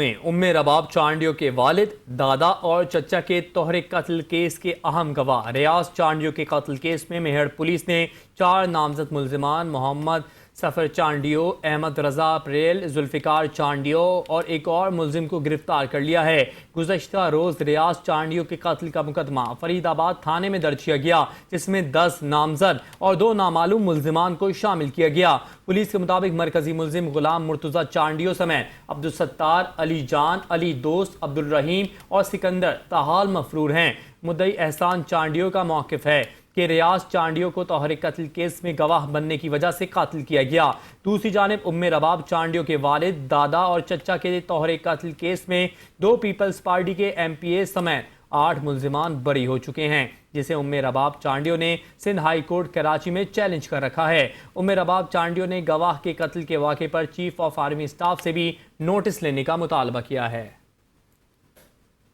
में उम्मे रबाब चांडियो के वालिद, दादा और चचा के तोहरे कत्ल केस के अहम गवाह रियाज चांडियो के कत्ल केस में मेहर पुलिस ने 4 नामजद मुल्जिमान मोहम्मद सफ़र चांडियो, अहमद रजा प्रेल, जुल्फ़िकार चांडियो और एक और मुल्जिम को गिरफ्तार कर लिया है। गुज़श्ता रोज़ रियाज चांडियो के कत्ल का मुकदमा फरीदाबाद थाने में दर्ज किया गया, जिसमें 10 नामजद और 2 नामालूम मुल्जिमान को शामिल किया गया। पुलिस के मुताबिक मरकजी मुल्जिम गुलाम मुर्तज़ा चांडियो समेत अब्दुल सत्तार, अली जान, अली दोस्त, अब्दुल रहीम और सिकंदर ताहाल मफरूर हैं। मुद्दई एहसान चांडियो का मौक़िफ़ है कि रियाज चांडियो को तोहरे कत्ल केस में गवाह बनने की वजह से कत्ल किया गया। दूसरी जानिब उम्मे रबाब चांडियो के वालिद, दादा और चचा के तोहरे कत्ल केस में 2 पीपल्स पार्टी के MPA समेत 8 मुल्जिमान बरी हो चुके हैं, जिसे उम्मे रबाब चांडियो ने सिंध हाई कोर्ट कराची में चैलेंज कर रखा है। उम्मे रबाब चांडियो ने गवाह के कत्ल के वाक़े पर चीफ ऑफ आर्मी स्टाफ से भी नोटिस लेने का मुतालबा किया है।